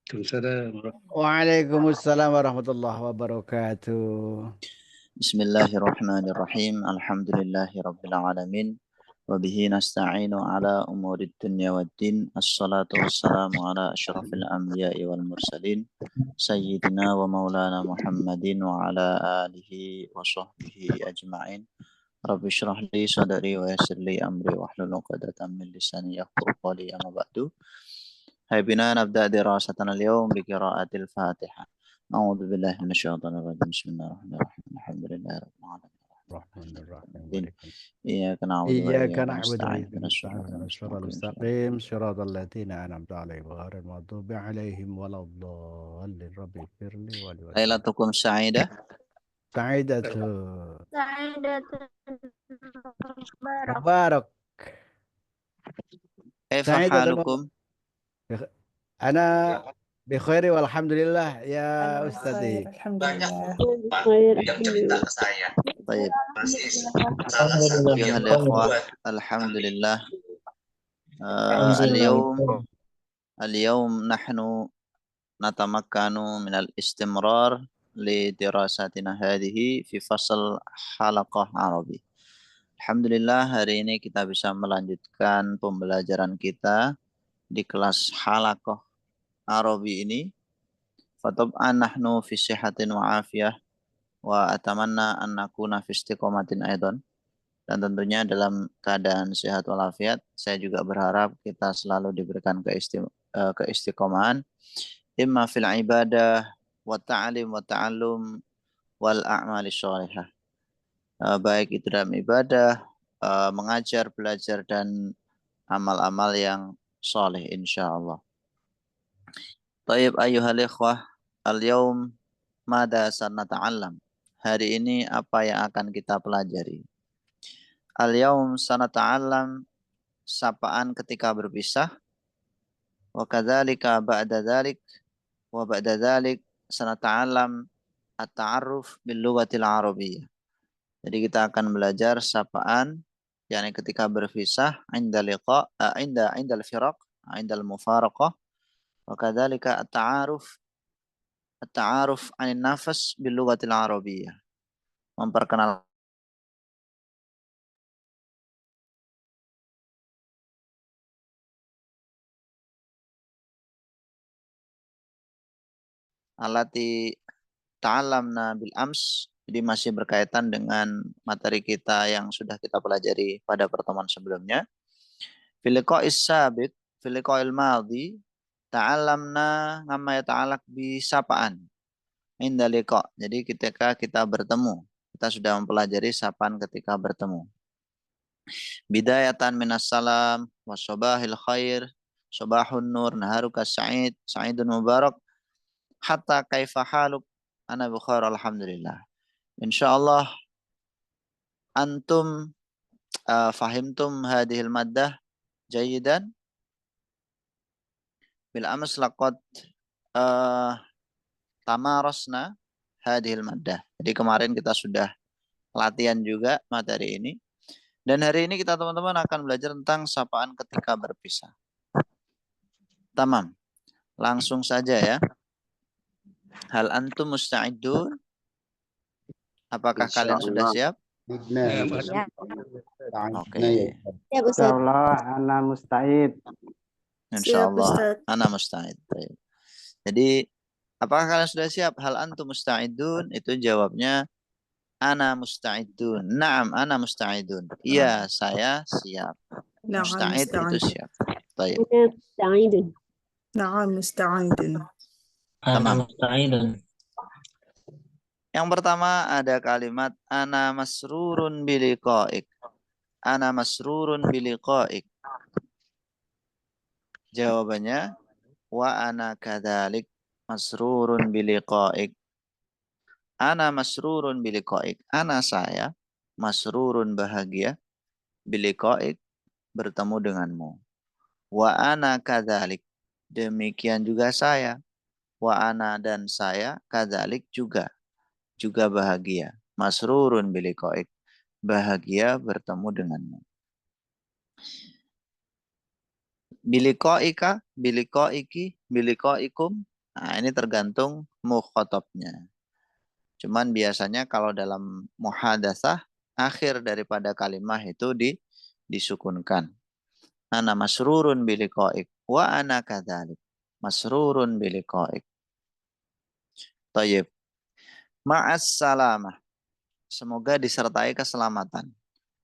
Waalaikumsalam. Waalaikumsalam warahmatullahi wabarakatuh. Bismillahirrahmanirrahim. Alhamdulillahirabbil alamin. Wa bihi nasta'inu ala umurid dunya waddin. Assalatu wassalamu ala asyrafil anbiya'i wal mursalin. Sayyidina wa maulana Muhammadin wa ala alihi wa sahbihi ajma'in. Rabbi syrah li sadri wa yassir li amri wa hlul 'uqdatam min lisani yafqahu qawli amma ba'du. Hai bina nabda dirasatana al-yawm bi qira'atil Fatihah. A'udzu billahi minasyaitonir rajim. Bismillahirrahmanirrahim. Alhamdulillahirabbil alamin. Iyyaka na'budu wa Iyyaka iyyaka na'budu wa nasta'in. iyyaka nasta'in ihdinas siratal mustaqim siratal ladzina an'amta 'alaihim ghairil maghdubi 'alaihim waladdallin. Rabbi firli wa li walidayya. Lailatukum sa'idah. Sa'idatu. Sa'idatun Mubarak. Kaifa Sa'idatun halukum? Ana bi khairi walhamdulillah ya Ustadi. Alhamdulillah. Baik. Alhamdulillah. Ayuhal ikhwah, alhamdulillah. Al-yawm nahnu natamakkanu min al-istimrar li dirasatina hadhihi fi fasal halaqah Arabi. Alhamdulillah hari ini kita bisa melanjutkan pembelajaran kita di kelas halaqah Arabi ini. Fatab'an nahnu fi sihatin wa afiyah wa atamanna an nakuna fi istiqomatin aidan. Dan tentunya dalam keadaan sehat walafiat, saya juga berharap kita selalu diberikan keistiqomahan imma fil ibadah wa ta'lim wa ta'allum wal a'mali sholihah. Baik itu dalam ibadah, mengajar, belajar dan amal-amal yang soleh insyaallah. Taib ayyuhal ikhwah, al-yawm mada sanata'allam. Hari ini apa yang akan kita pelajari? Al-yawm sanata'allam, sapaan ketika berpisah. Wa kadzalika ba'da dzalik wa ba'da dzalik sanata'allam at-ta'arruf bil lughatil arabiyyah. Jadi kita akan belajar sapaan yakni ketika berpisah inda liqa inda al-firaq, inda al-mufaraqah. Wa kadzalika at-ta'aruf 'anil nafas bil lughatil arabiyyah. Memperkenalkan alati ta'allamna bil ams, jadi masih berkaitan dengan materi kita yang sudah kita pelajari pada pertemuan sebelumnya. Fil liqa'is sabiq, fil liqa'il madhi, ta'allamna ngamma yata'alaq bi sapaan inda liqa. Jadi ketika kita bertemu, kita sudah mempelajari sapaan ketika bertemu. Bidayatan minas salam wa sabahil khair, sabahun nur, naharuka sa'id, sa'idun mubarak, hatta kaifa haluk, ana bukhair alhamdulillah. Insyaallah antum fahimtum hadhil maddah jayidan. Bil ams laqad tamarasna hadhil maddah. Jadi kemarin kita sudah latihan juga materi ini. Dan hari ini kita teman-teman akan belajar tentang sapaan ketika berpisah. Tamam. Langsung saja ya. Hal antum musta'idun? Apakah kalian sudah siap? Oke. Ya, Ustaz. Insyaallah ana musta'id. Insyaallah ana musta'id. Jadi apakah kalian sudah siap? Hal antum musta'idun? Itu jawabnya ana musta'idun. Naam, ana musta'idun. Iya, saya siap. Musta'id itu siap. Baik. Musta'idun. Na'am musta'idun. Tamam. Yang pertama ada kalimat ana masrurun biliqa'ik. Ana masrurun biliqa'ik. Jawabannya wa ana kadzalik masrurun biliqa'ik. Ana masrurun biliqa'ik. Ana saya masrurun bahagia biliqa'ik bertemu denganmu. Wa ana kadzalik. Demikian juga saya. Wa ana dan saya kadzalik juga bahagia. Masrurun biliqa'ik. Bahagia bertemu denganmu. Biliqa'ika, biliqa'iki, biliqa'ikum. Nah, ini tergantung mukhatabnya. Cuman biasanya kalau dalam muhadatsah akhir daripada kalimah itu disukunkan. Ana masrurun biliqa'ik wa ana kadzalik. Masrurun biliqa'ik. Thayyib. Ma'as salamah. Semoga disertai keselamatan.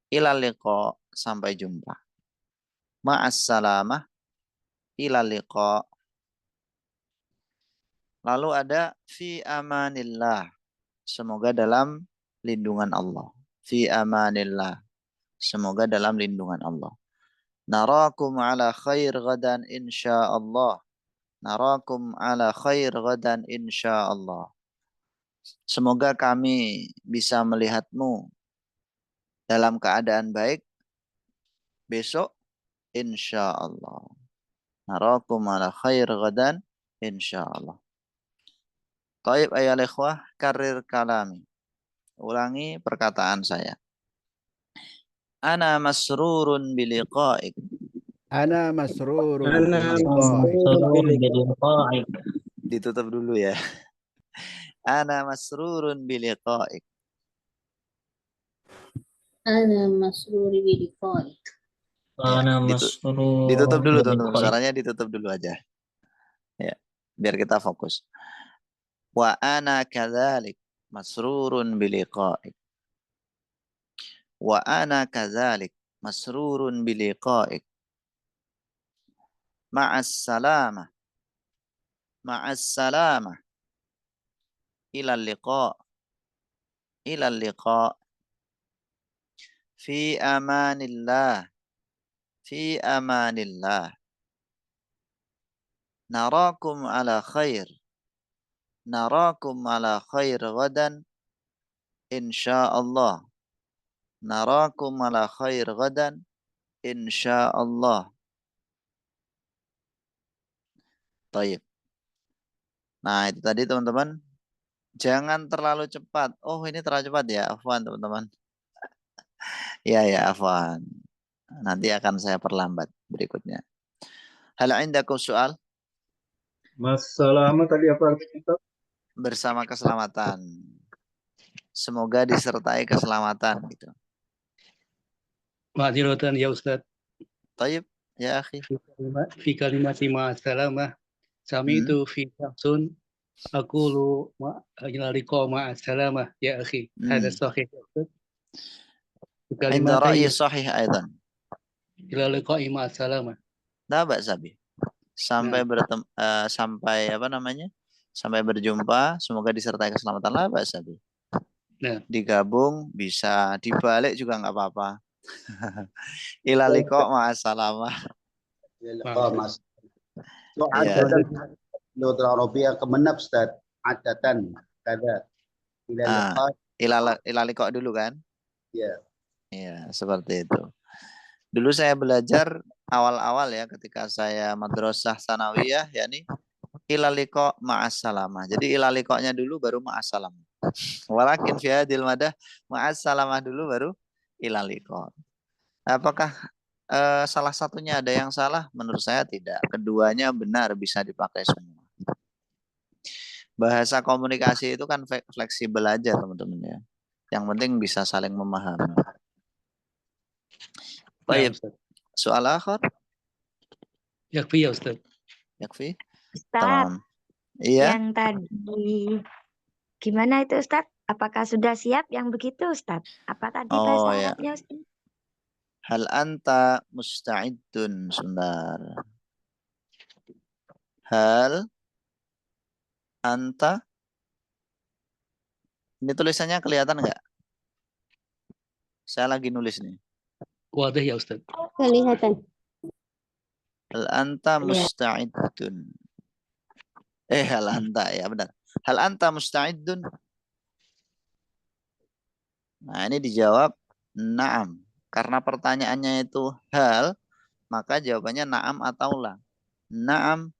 Ilal liqa, sampai jumpa. Ma'as salamah ilal liqa. Lalu ada fi amanillah. Semoga dalam lindungan Allah. Fi amanillah. Semoga dalam lindungan Allah. Narakum ala khair gadan insyaallah. Narakum ala khair gadan insyaallah. Semoga kami bisa melihatmu dalam keadaan baik besok insyaallah. Narakum ala khair gadan insyaallah. Taib ayal ikhwah, karir kalami. Ulangi perkataan saya. Ana masrurun biliqa'ik. Ana masrurun Ana biliqa'ik. masrurun biliqa'ik. Ditutup dulu ya. Ana masrurun biliqa'ik. Ana masruri biliqa'ik. Ana masrurun Ditutup dulu teman-teman. biliqa'ik. Suaranya ditutup dulu aja. Ya, biar kita fokus. Wa ana kadzalik masrurun biliqa'ik. Wa ana kadzalik masrurun biliqa'ik. Ma'as salamah. Ma'as salamah. Ilal liqa. Ilal liqa. Fi amanillah. Fi amanillah. Narakum ala khair. Narakum ala khair gadan insyaallah. Narakum ala khair gadan insyaallah. Taib. Nah, itu tadi teman-teman. Jangan terlalu cepat. Oh, ini terlalu cepat ya. Afwan teman-teman. Ya, afwan. Nanti akan saya perlambat berikutnya. Hal indakum soal? Masalah tadi apa artinya? Bersama keselamatan. Semoga disertai keselamatan gitu. Ma'dziratan ya Ustaz. Taib, ya akhi. Fi kalimati ma'assalamah. Sami itu fi syaksun. Aku lu ilaliqa ma'assalamah ya akhi. Hada sahih ya Ustaz. Inda ra'yi sahih aidan. Ilaliqa ma'assalamah. Nah, Mbak Sabi. Sampai sampai apa namanya? Sampai berjumpa, semoga disertai keselamatan lah Mbak Sabi. Nah. Digabung bisa, dibalik juga nggak apa-apa. Ilaliko ma'assalamah. Mas. Itu adatan Lughat Arabiyah kemenap Ustaz. Adatan kada. Ilaliko dulu kan? Iya. Iya, seperti itu. Dulu saya belajar awal-awal ya ketika saya madrasah sanawiyah yakni ilaliko ma'assalamah. Jadi ilalikonya dulu baru ma'assalamah. Walakin fi hadil madah ma'assalamah dulu baru ilaliko. Apakah salah satunya ada yang salah? Menurut saya tidak. Keduanya benar, bisa dipakai semua. Bahasa komunikasi itu kan fleksibel aja teman-teman ya. Yang penting bisa saling memahami. Baik. Soal akhir? Yakfi ya Ustaz. Yakfi? Ustaz, iya. yang tadi gimana itu Ustaz? Apakah sudah siap yang begitu Ustaz? Apa tadi bahasa Arabnya Ustaz? Hal anta musta'idun. Sebentar. Hal anta. Ini tulisannya kelihatan nggak? Saya lagi nulis nih. Wadah ya Ustaz. Kelihatan. Hal anta musta'idun. Hal anta ya benar. Hal anta musta'idun. Nah, ini dijawab na'am. Karena pertanyaannya itu hal, maka jawabannya na'am atau la. Na'am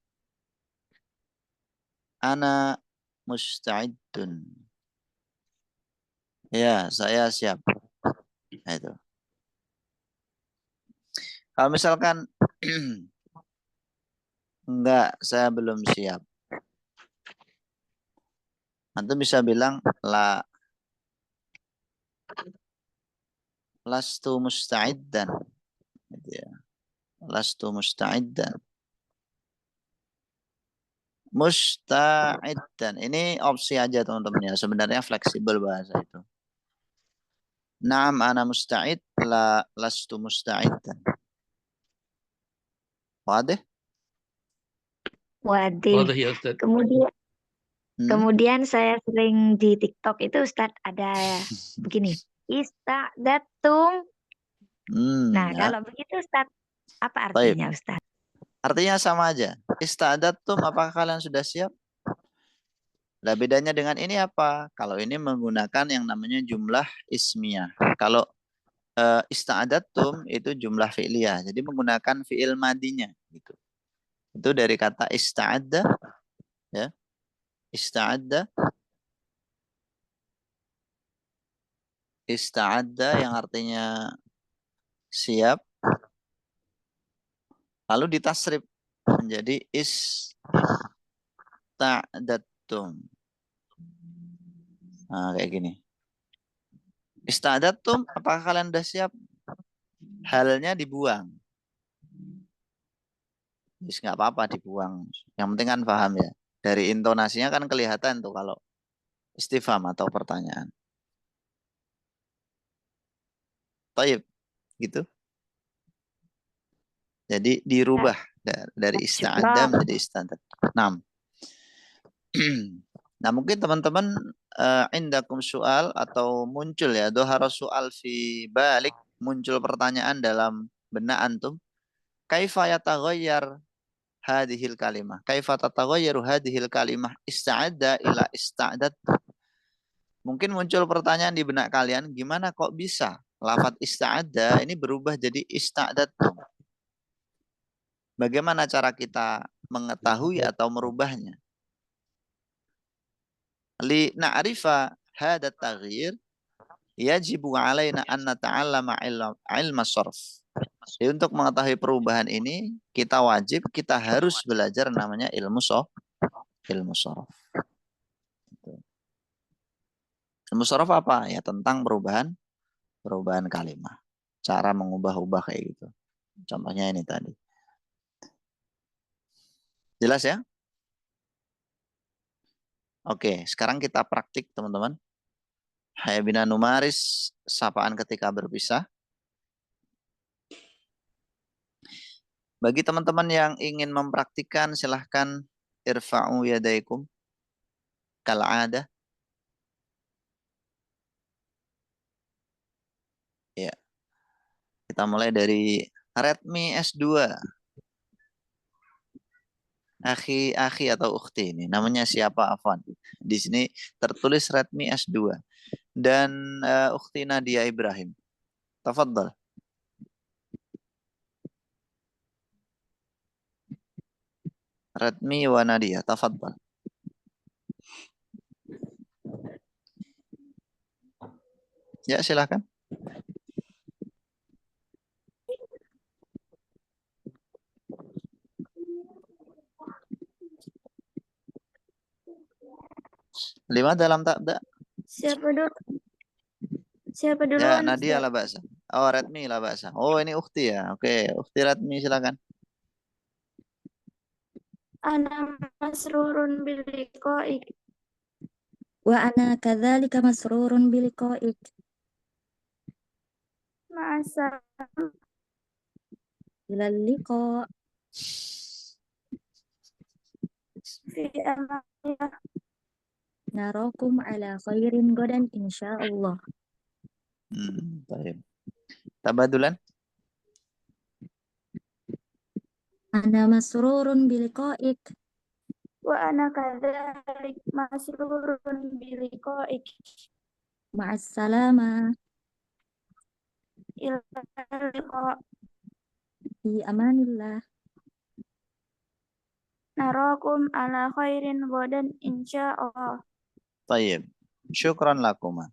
ana musta'idun. Ya, saya siap. Nah, itu. Kalau misalkan enggak, saya belum siap. Antum bisa bilang lastu musta'iddan. Gitu ya. Lastu musta'iddan. Musta'iddan. Ini opsi aja teman-teman ya. Sebenarnya fleksibel bahasa itu. Naam ana musta'id, lastu musta'iddan. Wadah? Waduh. Waduh ya Ustaz. Kemudian saya sering di TikTok itu Ustadz ada begini. Ista'datum. Nah, Ya. kalau begitu Ustadz, apa Baik. artinya Ustadz? Artinya sama aja. Ista'datum, apakah kalian sudah siap? Nah, bedanya dengan ini apa? Kalau ini menggunakan yang namanya jumlah ismiyah. Kalau ista'datum itu jumlah fi'liyah. Jadi menggunakan fi'il madinya gitu. Itu dari kata ista'adda ya. Ista'adda. Ista'adda yang artinya siap. Lalu ditasrif menjadi ista'datum. Nah, kayak gini. Ista'datum, apakah kalian sudah siap? Halnya dibuang. Terus nggak apa-apa dibuang. Yang penting kan paham ya. Dari intonasinya kan kelihatan tuh kalau istifham atau pertanyaan. Taib, gitu. Jadi dirubah dari ista'adda menjadi ista'adat. 6. Nah, mungkin teman-teman indakum soal atau muncul ya dohara soal fi balik, muncul pertanyaan dalam benak antum. Kaifa yataghayyar hadhil kalimah? Kaifa tataghayyaru hadhil kalimah ista'adda ila ista'adat? Mungkin muncul pertanyaan di benak kalian, gimana kok bisa lafaz ista'adda ini berubah jadi ista'adat? Bagaimana cara kita mengetahui atau merubahnya? Li na'rifa hada taghyir yajibu alaina an nata'allama ilma sharf. Jadi untuk mengetahui perubahan ini kita harus belajar namanya ilmu sharaf. Ilmu sharaf apa? Ya tentang perubahan kalimat. Cara mengubah-ubah kayak gitu. Contohnya ini tadi. Jelas ya? Oke, sekarang kita praktik teman-teman. Hayya bina numaris, sapaan ketika berpisah. Bagi teman-teman yang ingin mempraktikkan, silahkan irfa'u yadaikum kal'ada. Ya. Kita mulai dari Redmi S2. Akhi atau ukhti ini. Namanya siapa, Afwan? Di sini tertulis Redmi S2. Dan ukhti Nadia Ibrahim. Tafadhal. Redmi wa Nadia, tafadhal. Ya, silakan. Lima dalam tabda. Siapa dulu? Ya, Nadia lah bahasa. Oh, Redmi lah bahasa. Oh, ini ukhti ya. Oke, ukhti Redmi silakan. Ana masrurun biliqa'ik. Wa ana kadzalika masrurun biliqa'ik. Ma'assalam. Ilal liqa. Fi amanillah. Narakum ala khairin godan insyaallah. Baik. Tabadulan. Ana masrurun biliqa'ik. Wa ana kadzalik masrurun biliqa'ik. Ma'assalama. Ila liqa. Fi amanillah. Narakum ala khairin godan insyaallah. Tayyib. Syukran lakuma.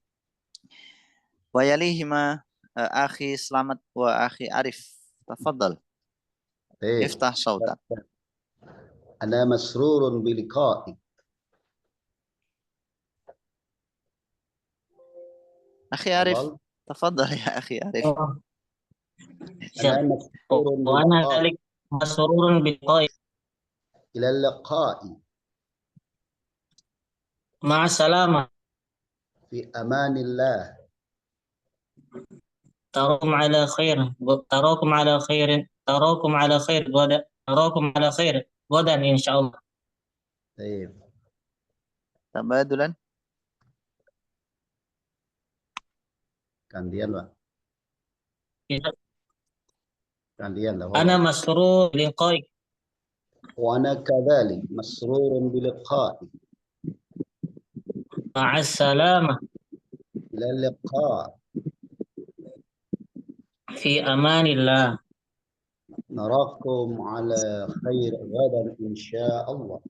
Wa yalihima akhi Selamat wa akhi Arif. Tafadhal. Iftah sautak. Ana masrurun biliqa'ik. Akhi Arif, تفضل. tafadhal ya Akhi Arif. أنا مسرور وأنا بلقائك. ذلك مسرور بلقائك. إلى اللقاء. مع السلامة. في أمان الله. تراكم على خير. تراكم على خير. تراكم على خير غدا. تراكم على خير غدا إن شاء الله. طيب. Tabadulan. Gantian, Pak. Gantian lah. أنا مسرور بلقائك. وأنا كذلك مسرور بلقائك. مع السلامة. إلى اللقاء. في أمان الله. نراكم على خير غدا إن شاء الله.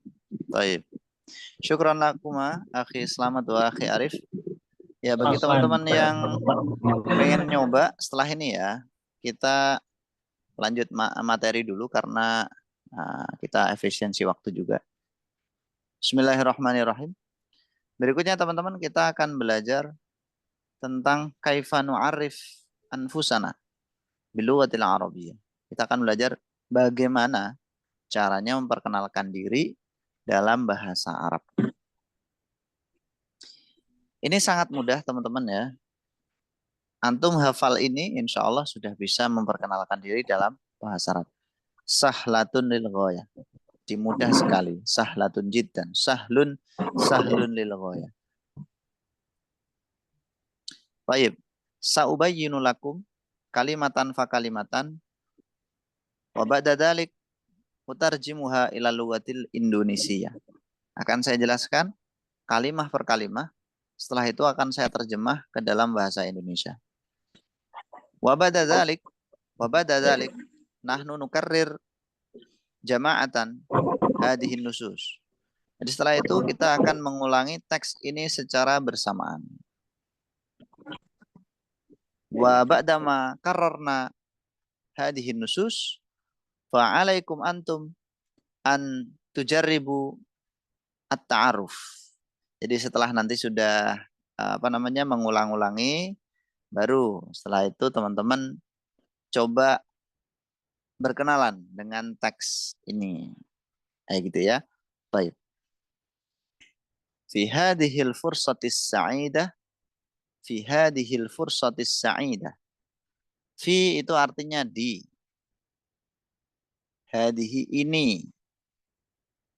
Baik. Syukran lakuma, Akhi Slamet wa Akhi Arif. Ya, bagi Afwan. teman-teman yang pengen nyoba setelah ini ya, kita lanjut materi dulu karena kita efisiensi waktu juga. Bismillahirrahmanirrahim. Berikutnya teman-teman kita akan belajar tentang kaifa nu'arif anfusana bilughatil arabiyyah. Kita akan belajar bagaimana caranya memperkenalkan diri dalam bahasa Arab. Ini sangat mudah teman-teman ya. Antum hafal ini insya Allah sudah bisa memperkenalkan diri dalam bahasa Arab. Sahlatun lil ghayah. Mudah sekali. Sahlatun jiddan. Sahlun lil ghayah. Baik. Sa'ubayyinu lakum kalimatan fa kalimatan. Wa ba'da dzalik utarjimuha ila lughatil Indonesia. Akan saya jelaskan kalimah per kalimah. Setelah itu akan saya terjemah ke dalam bahasa Indonesia. Wa ba'da dzalik nahnu nukarrir jama'atan hadhihi nusus. Jadi setelah itu kita akan mengulangi teks ini secara bersamaan. Wa ba'dama karrarna hadhihi nusus fa'alaikum antum an tujarribu at-ta'aruf. Jadi setelah nanti sudah mengulang-ulangi, baru setelah itu teman-teman coba berkenalan dengan teks ini. Kayak gitu ya. Baik. Fi hadhil fursatis sa'idah. Fi hadhil fursatis sa'idah. Fi itu artinya di. Hadhihi ini.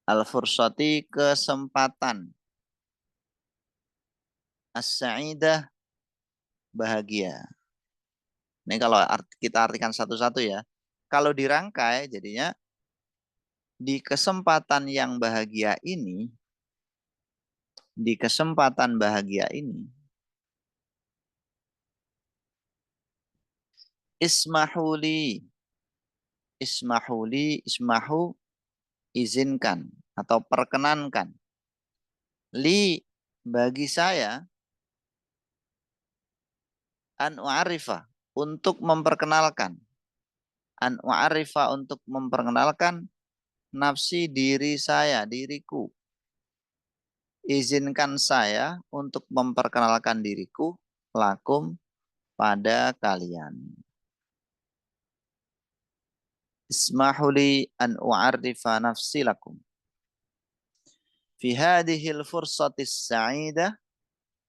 Al-fursati kesempatan. As-sa'idah bahagia. Ini kalau kita artikan satu-satu ya. Kalau dirangkai jadinya di kesempatan yang bahagia ini, ismahu izinkan atau perkenankan. Li bagi saya an u'arifa untuk memperkenalkan. An u'arifa untuk memperkenalkan nafsi diri saya, diriku. Izinkan saya untuk memperkenalkan diriku lakum pada kalian. Ismahuli an u'arifa nafsi lakum. Fi hadhil fursatis sa'idah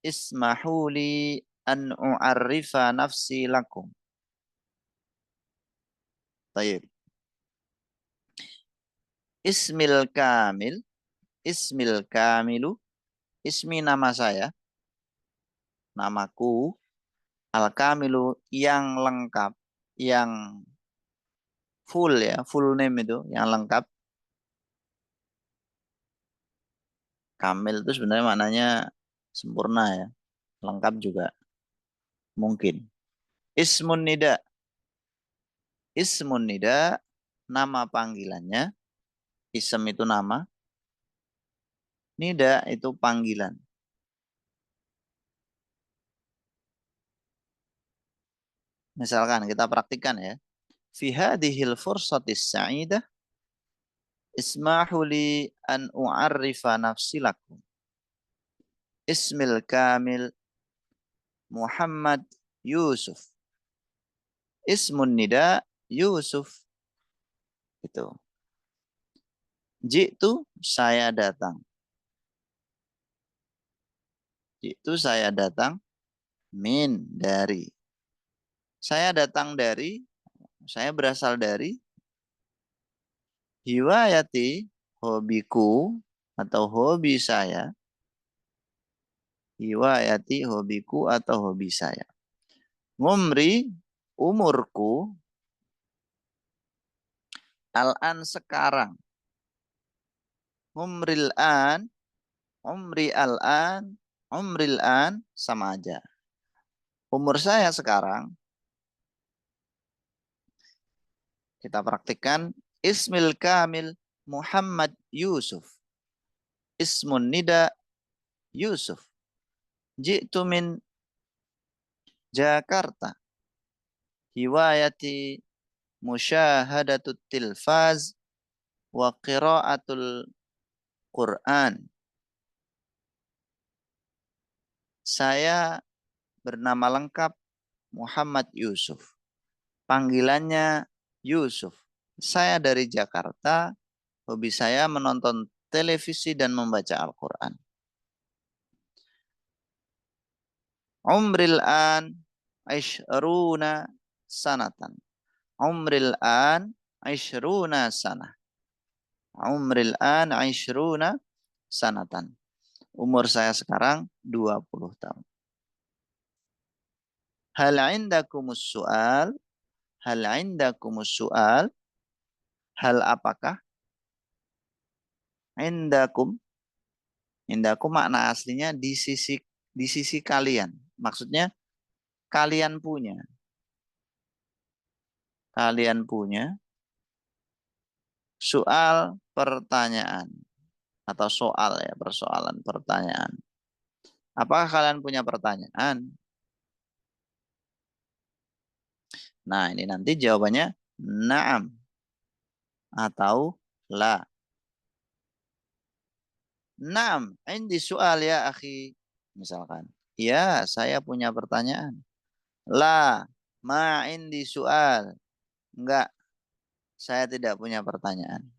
ismahuli an u'arifa nafsi lakum. Baik. Ismil kamilu, ismi nama saya, namaku, al-kamilu yang lengkap, yang full ya, full name itu, yang lengkap. Kamil itu sebenarnya maknanya sempurna ya, lengkap juga mungkin. Ismun nida, nama panggilannya. Ism itu nama. Nida itu panggilan. Misalkan kita praktikkan ya. Fi hadhil fursatis sa'idah ismahu li an u'arrifa nafsi lakum. Ismil kamil Muhammad Yusuf. Ismun nida Yusuf. Itu. Jitu saya datang. Jitu saya datang. Min dari. Saya datang dari. Saya berasal dari. Hiwayati hobiku atau hobi saya. Hiwayati hobiku atau hobi saya. Ngumri umurku. Al-an sekarang. Umril an, umri al-an, umril an sama aja. Umur saya sekarang, kita praktikkan ismil kamil Muhammad Yusuf. Ismun nida Yusuf. Jitu min Jakarta. Hiwayati musyahadatul tilfaz wa qiraatul Quran. Saya bernama lengkap Muhammad Yusuf. Panggilannya Yusuf. Saya dari Jakarta. Hobi saya menonton televisi dan membaca Al-Quran. Umril an aishruna sanatan. Umril an aishruna sanah. Umril an aishruna sanatan. Umur saya sekarang 20 tahun. Hal indakumus su'al? Hal indakumus su'al? Hal apakah? Indakum. Indakum makna aslinya di sisi kalian. Maksudnya kalian punya. Kalian punya soal pertanyaan. Atau soal ya, persoalan pertanyaan. Apakah kalian punya pertanyaan? Nah, ini nanti jawabannya na'am atau la. Na'am, indi soal ya akhi. Misalkan, ya saya punya pertanyaan. La, ma indi soal. Enggak, saya tidak punya pertanyaan.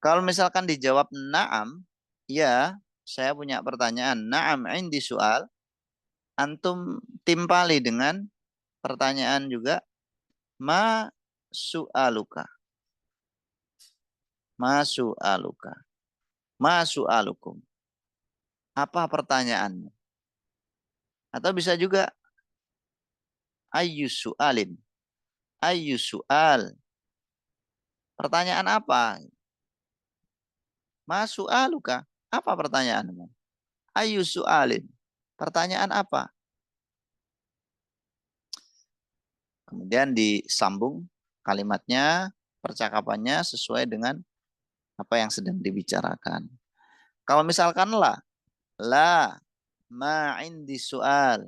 Kalau misalkan dijawab na'am, ya saya punya pertanyaan. Na'am indi soal. Antum timpali dengan pertanyaan juga. Ma su'aluka. Ma su'aluka. Ma su'alukum. Apa pertanyaanmu? Atau bisa juga ayyu su'alin. Ayyu su'al. Pertanyaan apa? Ma su'aluka. Apa pertanyaanmu? Ayyu su'alin. Pertanyaan apa? Kemudian disambung kalimatnya, percakapannya sesuai dengan apa yang sedang dibicarakan. Kalau misalkan la ma indi su'al.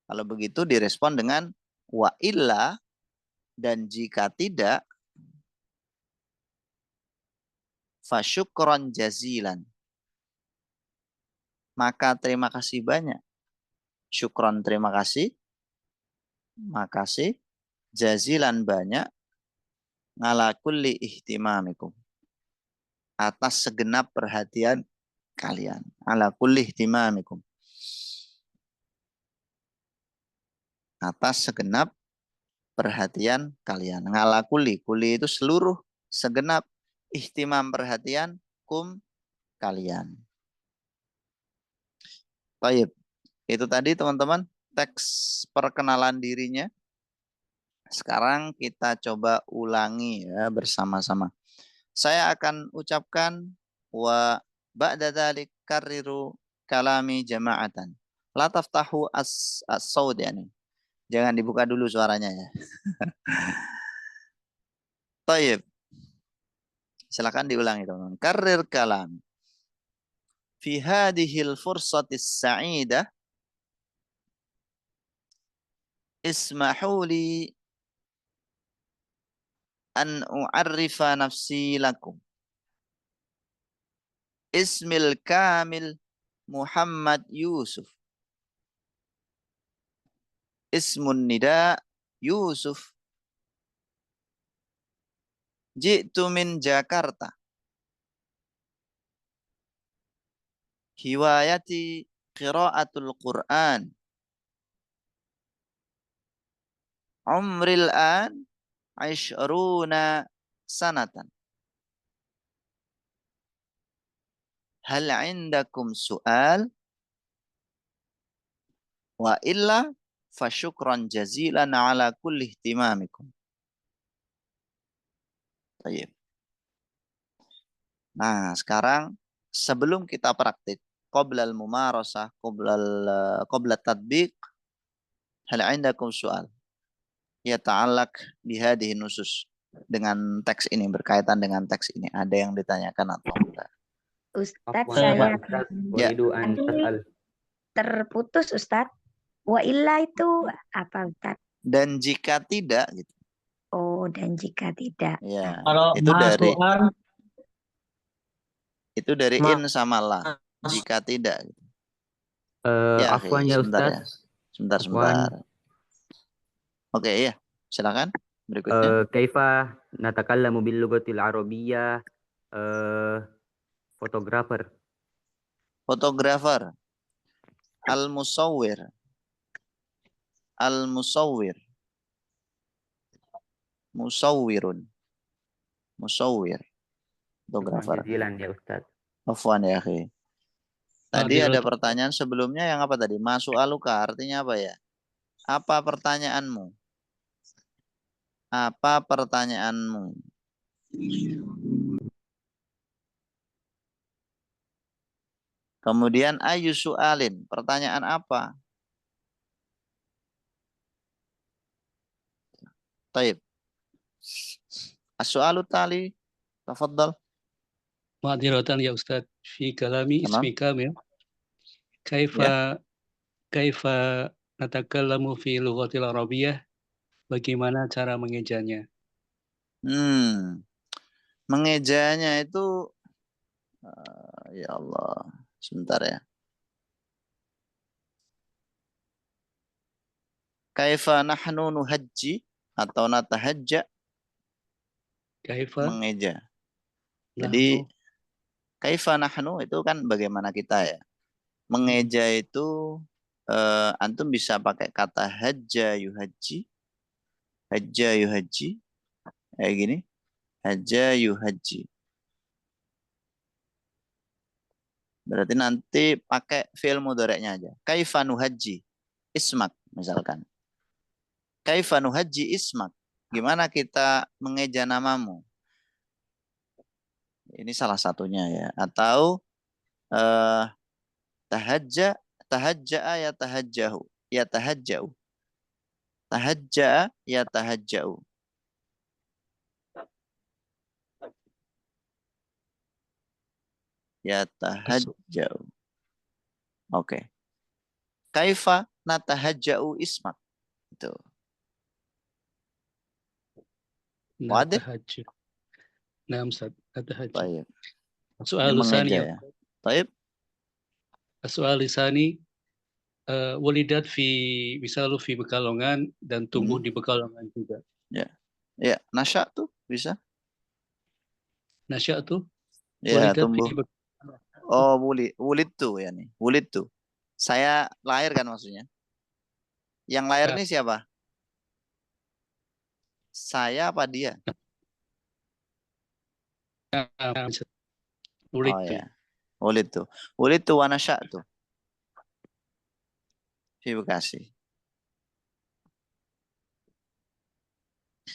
Kalau begitu direspon dengan wa illa, dan jika tidak fasyukron jazilan. Maka terima kasih banyak. Syukron terima kasih. Makasih. Jazilan banyak. Ngala kulli ihtimamikum. Atas segenap perhatian kalian. Ala kulli ihtimamikum. Atas segenap perhatian kalian. Ngala kulli. Kulli itu seluruh, segenap, ihtimam perhatian, kalian. Baik. Itu tadi teman-teman teks perkenalan dirinya. Sekarang kita coba ulangi ya bersama-sama. Saya akan ucapkan wa ba'da dzalik karriru kalami jama'atan. La taftahu as-saud yani. Jangan dibuka dulu suaranya ya. Baik. Silakan diulangi teman-teman. Karrir kalam. Fi hadhil fursatis sa'idah ismahu li an u'arrifa nafsi lakum. Ismil kamil Muhammad Yusuf. Ismun nida Yusuf. Ji'tu min Jakarta. Hiwayati qiraatul Qur'an. Umril an 'ishruna sanatan. Hal 'indakum su'al? Wa illa fasyukran jazilan ala kulli ihtimamikum. Baik. Nah, sekarang sebelum kita praktik qoblal mumarasah, qoblal tatbiq, hal 'indakum su'al? Ya ta'allaq bihadihi nusus. Dengan teks ini, berkaitan dengan teks ini. Ada yang ditanyakan atau enggak? Ustadz, saya Ya. tadi terputus, Ustadz. Wa illa itu apa, Ustadz? Dan jika tidak, gitu. Oh, dan jika tidak. Ya, Kalau itu dari in sama la. Jika tidak. Gitu. Ya, Afwan ya Ustadz. Sebentar. Oke, ya. Silakan. Berikutnya. Kaifa natakallamu bil lughatil arabiyyah? Fotografer. Al-musawwir. Musawwirun. Fotografer. Jazilan ya Ustadz. Afwan ya akhi. Tadi ada pertanyaan sebelumnya yang apa tadi? Masu'aluka artinya apa ya? Apa pertanyaanmu? Kemudian ayu su'alin, pertanyaan apa? Taib. As-su'alu tali, tafaddal. Ma'dziratan ya Ustaz, fi kalami ismi kamil. Kaifa natakallamu fi lughatil arabiyyah? Bagaimana cara mengejanya? Mengejanya itu ya Allah, sebentar ya. Kaifa nahnu nuhajji atau natahajja? Kaifa mengeja. Jadi kaifa nahnu itu kan bagaimana kita ya. Mengeja itu antum bisa pakai kata hajja yuhajji. Hajja yuhajji. Kayak gini. Hajja yuhajji. Berarti nanti pakai fi'il mudhari'nya aja. Kaifa nuhajji ismak misalkan. Kaifa nuhajji ismak. Gimana kita mengeja namamu? Ini salah satunya ya. Atau tahajja'a ya tahajjahu. Ya tahajja'u. Tahajja'a ya tahajja'u. Ya tahajja'u. Oke. Kaifa natahajja'u ismak. Itu. Wadah? Naam Ustaz, natahajja. Baik. Soal lisani ya. Baik. Soal lisani walidat misalnya fi Pekalongan dan tumbuh di Pekalongan juga. Ya. Ya, nasya tuh bisa. Nasya tuh? Ya, tumbuh. Oh, wulid tuh ya nih. Wulid tuh. Saya lahir kan maksudnya. Yang lahir ini siapa? Saya apa dia? Wulid oh ya. Wulid tuh. Wulid tuh wa nasya tuh. Terima kasih.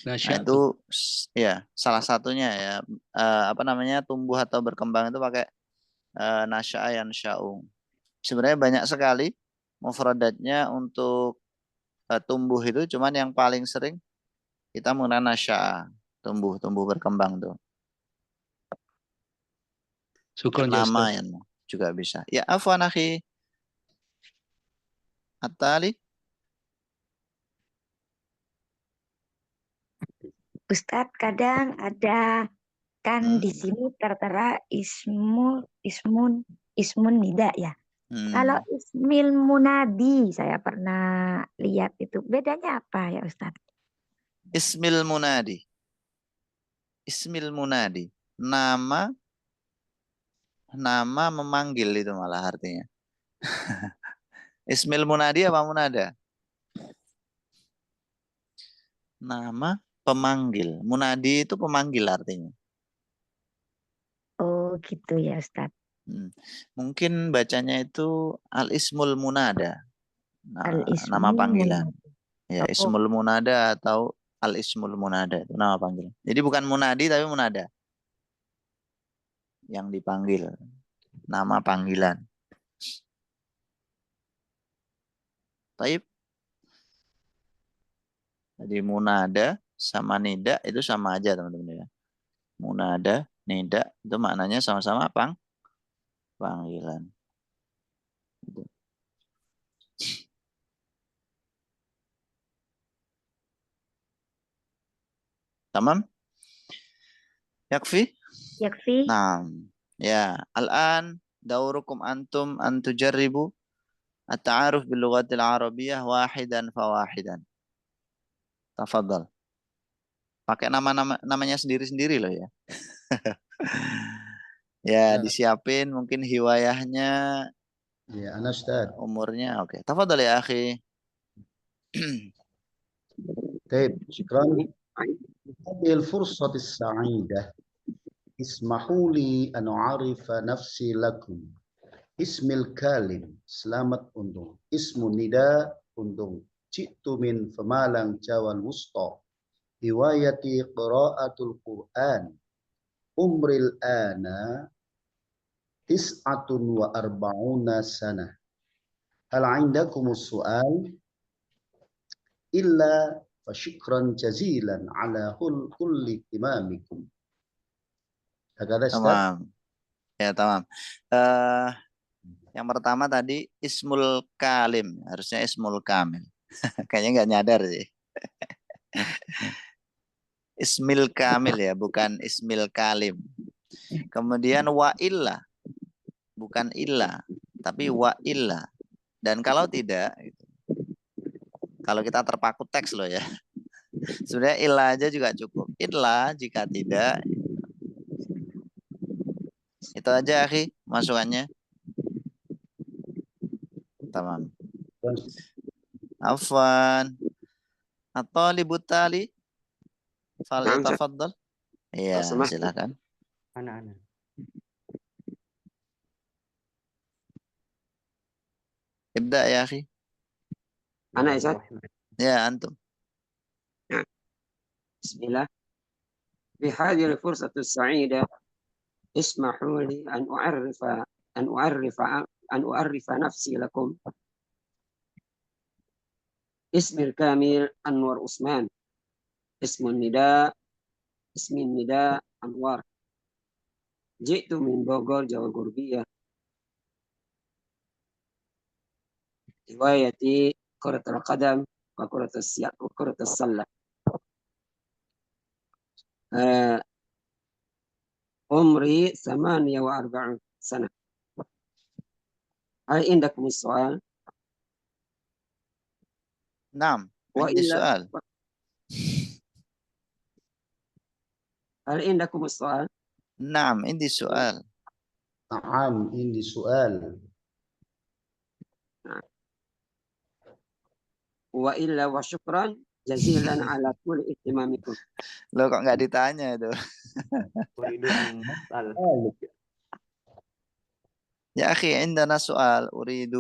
Nah, itu ya salah satunya ya apa namanya tumbuh atau berkembang itu pakai nasya'a yansya'u. Sebenarnya banyak sekali mufradatnya untuk tumbuh itu, cuman yang paling sering kita menggunakan nasya'a, tumbuh berkembang tuh. Syukran nama yang juga bisa. Ya afwan akhi. At-tali. Ustadz, kadang ada kan di sini tertera ismun nida ya. Kalau ismil munadi saya pernah lihat itu. Bedanya apa ya Ustadz? Ismil munadi. Ismil munadi. Nama memanggil itu malah artinya. Ismil munadi apa munada? Nama pemanggil. Munadi itu pemanggil artinya. Oh gitu ya Ustadz. Mungkin bacanya itu al-ismul munada. Nama Al-ismul panggilan. Ya, Oh. ismul munada atau al-ismul munada itu nama panggilan. Jadi bukan munadi tapi munada. Yang dipanggil. Nama panggilan. Taib. Jadi munada sama nida itu sama aja teman-teman ya. Munada, nida itu maknanya sama-sama panggilan. Gitu. Tamam? Yakfi? Yakfi. Nah, ya. Al-an daurukum antum an tujarribu at-ta'aruf bil lughatil arabiyyah wahidan fawahidan. Tafadhal. Pakai namanya sendiri-sendiri loh ya. Ya, disiapin mungkin hiwayahnya. Ya, ana Ustaz. Umurnya oke. Tafadhal ya akhi. طيب شكرا. هذه الفرصة السعيدة اسمحوا لي أن أعرف نفسي لكم. اسم الكالم selamat untuk. اسم النداء untuk. جئت من فمالان جاوى الوسطى. هوايتي قراءة القرآن. عمري الآن 49 سنة. هل عندكم السؤال؟ إلا فشكرا جزيلا على كل اهتمامكم. هكذا Ustaz? Tamam. Ya, tamam. Yang pertama tadi ismul kalim, harusnya ismul kamil. Kayaknya nggak nyadar sih. Ismil kamil ya, bukan ismil kalim. Kemudian wa illa, bukan illa, tapi wa illa. Dan kalau tidak, kalau kita terpaku teks loh ya, sebenarnya illa aja juga cukup. Illa jika tidak, itu aja akhi masukannya. Tamam. Afwan. At-talibut tali. Falyatafaddal. Iya, silakan. Anak-anak. Ibda ya akhi. Ana Ustaz. Ya, antum. Bismillah. في هذه الفرصة السعيدة اسمحوا لي أن أعرف نفسي لكم. اسمي الكامل أنور عثمان. اسم النداء أنوار. جئت من بوغول جوا غربية. هوايتي كرة القدم وكرة السلة. عمري 48 سنة. هل عندكم السؤال؟ نعم عندي سؤال. هل عندكم السؤال؟ نعم عندي سؤال. نعم عندي سؤال. وإلا وشكرا جزيلا على كل اهتمامكم. Loh kok nggak ditanya itu? يا أخي عندنا سؤال أريد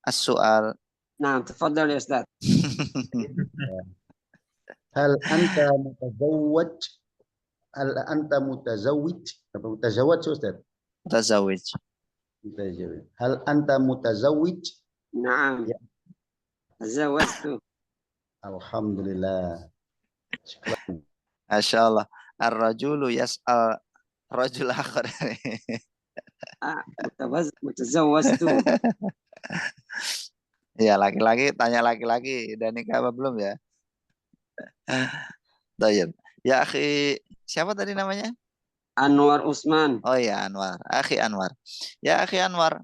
السؤال. نعم تفضل يا أستاذ. هل أنت متزوج؟ هل أنت متزوج؟ متزوج يا أستاذ؟ متزوج. هل أنت متزوج؟ نعم تزوجت. الحمد لله. شكرا. ما شاء الله. الرجل يسأل رجل آخر. متزوجت. Ya, laki-laki tanya laki-laki, udah nikah apa belum ya? Tayyib. Ya akhi, siapa tadi namanya? Anwar Usman. Oh ya, Anwar. Akhi Anwar. Ya akhi Anwar,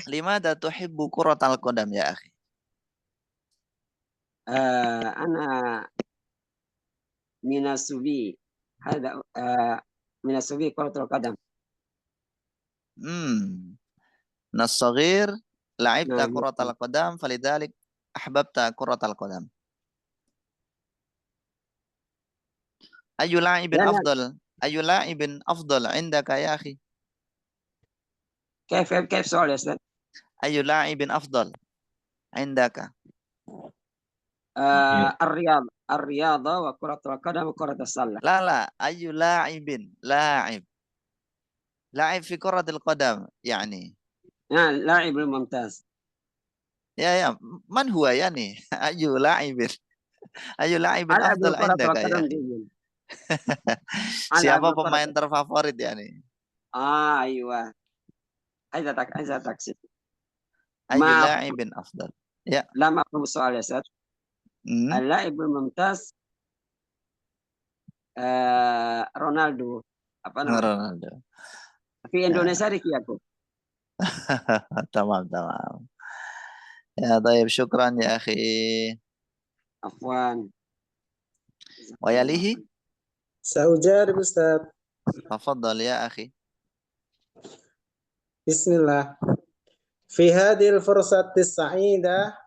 Limada tuhibbu kuratal qadam ya akhi? أنا من السبي هذا من السبي كرة القدم. من الصغير لعبت نعم. كرة القدم فلذلك أحببت كرة القدم. أي لاعب لا لا أفضل؟ أي لاعب أفضل عندك يا أخي؟ كيف سؤال يا أستاذ؟ أي لاعب أفضل عندك؟ الرياضة وكرة القدم وكرة السلة. لا أي لاعب في كرة القدم يعني. يعني لاعب ممتاز. يا من هو يعني أي لاعب ألعب أفضل كرة عندك يا القدم أخي؟ جيد. Siapa ألعب pemain كرة. terfavorit yani? أيوة. عايز أتأكد. أي ما لاعب أفضل؟ يا لا ما أفهم السؤال يا أستاذ. اللاعب الممتاز رونالدو. Apa namanya? Ronaldo. Di Indonesia Ricky aku. تمام. يا طيب شكرا يا أخي. عفوا. ويليه؟ سأجارب أستاذ. تفضل يا أخي. بسم الله. في هذه الفرصة السعيدة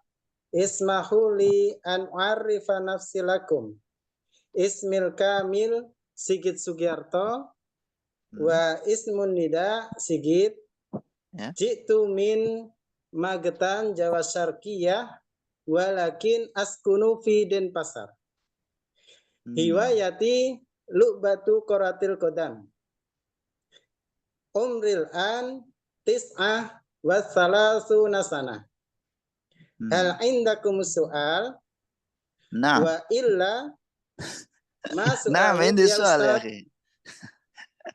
اسمحوا لي أن أعرف نفسي لكم. اسمي الكامل Sigit Sugiarto واسم النداء Sigit. Jitu min Magetan Jawa Syarqiyah walakin askunu fi Denpasar. Hiwayati lu'batu koratil kodam. Umril an tis'ah wassalasu nasana. Hal indakum su'al? Nah. Wa illa ma Nah, su'al ini ya soal ya Ustaz. akhi.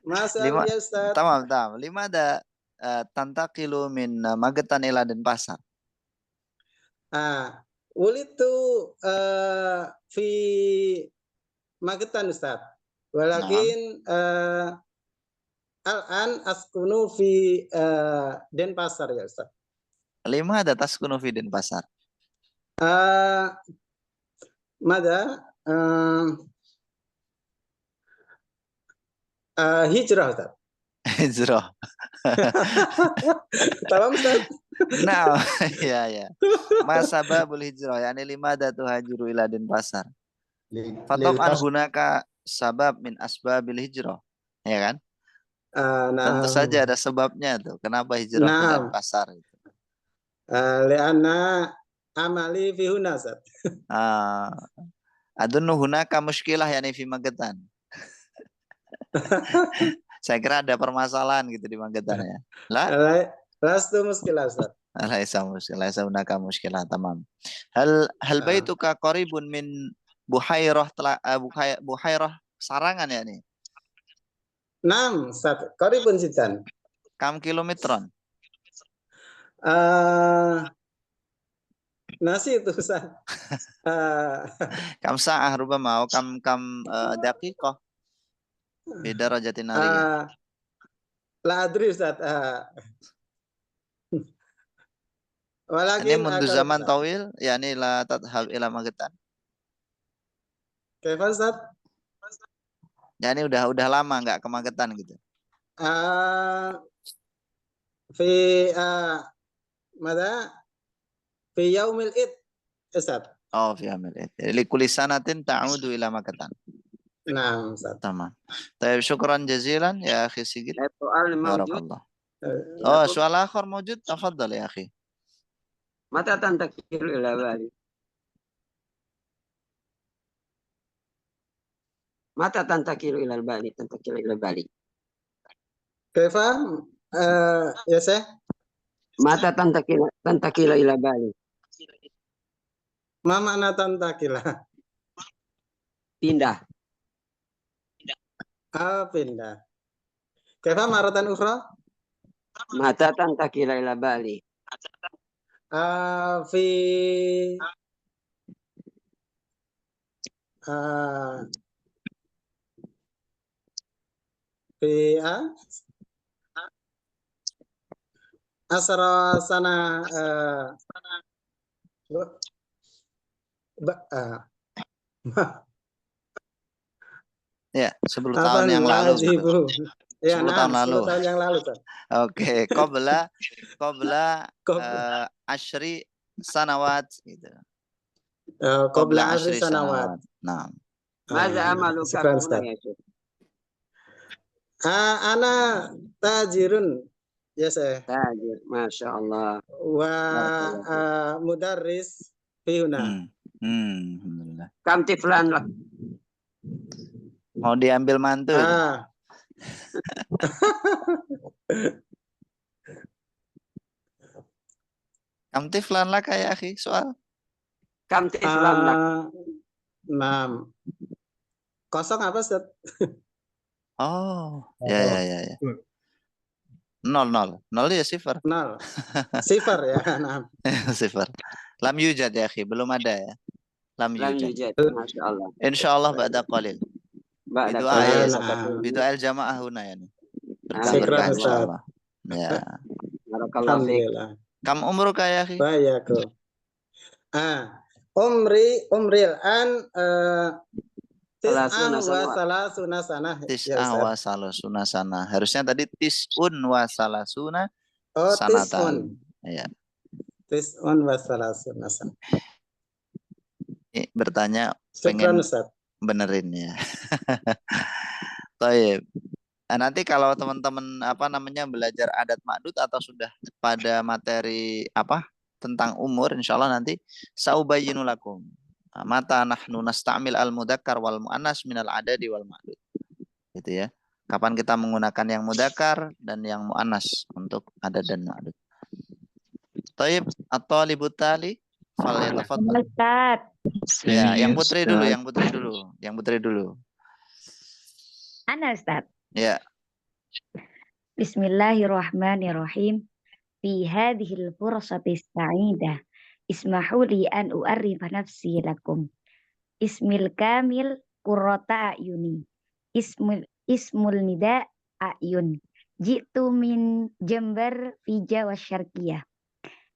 Ma su'al ya Ustaz. Tamam. Limada tantaqilu min Magetan ila Denpasar? Wulitu fi Magetan Ustaz. Walakin al-an askunu fi Denpasar ya Ustaz. Limada taskunu fi Denpasar? Mada hijrah Ustaz. Hijrah. Tamam Ustaz. Nah, ya. Ma sababul hijrah? Yani limada tuhajiru ila Denpasar? Fatab'an hunaka sabab min asbabil hijrah. Ya kan? Tentu saja ada sebabnya tuh. Kenapa hijrah ke Denpasar itu? Lianna amali fi huna Ustaz. Adunnu hunaka muskilah yani fi Magetan. Saya kira ada permasalahan gitu di Magetan ya. Lastu muskilah Ustaz. Laisa hunaka muskilah, tamam. Hal baituka qaribun min Buhairah Buhairah Sarangan ya nih? Naam, Ustaz. Qaribun jiddan. Kam kilometron? Nasi itu Ustaz. Kam sa'ah rubama kam daqiqah bi darajatin aliyah. La adri Ustaz. Ini mundu zaman tawil, yani la tadhab ila Magetan. Kaifan Ustaz? Yani udah lama nggak ke Magetan gitu. Fi mada? Fi yaumil id Ustaz. Oh, fi yaumil id. Li kulli sanatin ta'udu ila Magetan. Nah, Ustaz. Tamam. Tayyib, syukran jazilan ya akhi Sigit. Barakallah. Soal akhir mawjud, tafadhal ya akhi. Mata tantakilu ila bali. Mata tantakilu ila bali, tantakilu ila bali. Kaifa? Ya Syekh. Mata tantakilu ila bali. Ma makna tantakila? Pindah. Pindah. Kaifa maratan ukhra? Mata tantakila ila bali. Fi asra sana Ya, 10 tahun yang lalu. wajibu. Ya, 10 tahun lalu. 10 tahun yang lalu, Ustaz. Oke, qabla asyri sanawat gitu. Qabla asri sanawat. Nah. Mada amaluka Syukran, huna Ustaz. ya Syekh? Ana tajirun. Ya, saya. Tajir, Masya Allah. Wa mudarris fi huna. Alhamdulillah. Kam tiflan lak. Mau diambil mantu. Kam tiflan lak ya akhi, soal. Kam tiflan lak. 6. Kosong apa, Ustaz? Oh, ya. 0 ya sifar. 0. Sifar ya, 6. Sifar. Lam yujad ya akhi, belum ada ya. Lam yujad. Masya Allah. Insyaallah ba'da qalil. Ba'da Bidu al jamaah huna ya nih. Syukran, Ustaz. Insyaallah. Ya. Barakallahu fiik. Kam umruka ya akhi? Bayaku. Umril an tis'an wa salasuna sanah. Tis'an wa salasuna sanah. Harusnya tadi tis'un wa salasuna Tis'un. sanatan. Ya. Tis'un wa salasuna sanah. Ini bertanya Syukran, pengen Ustaz. benerin ya. Taib. Nah, nanti kalau teman-teman belajar adat ma'dud atau sudah pada materi tentang umur, insyaallah nanti saubayyinu lakum mata nahnu nasta'mil al-mudzakkar wal muannas minal adadi wal ma'dud. Gitu ya. Kapan kita menggunakan yang mudzakkar dan yang muannas untuk adat dan ma'dud. Taib atau libut tali fal yatafaddal. Ya, yang putri dulu. Ana, Ustaz. Ya. Bismillahirrahmanirrahim. Fi hadhil fursati sa'idah ismahu li an u'arrifa nafsi lakum. Ismil kamil qurrata ayuni. Ismul nida ayun. Jitu min Jember fi Jawa Syarqiyah.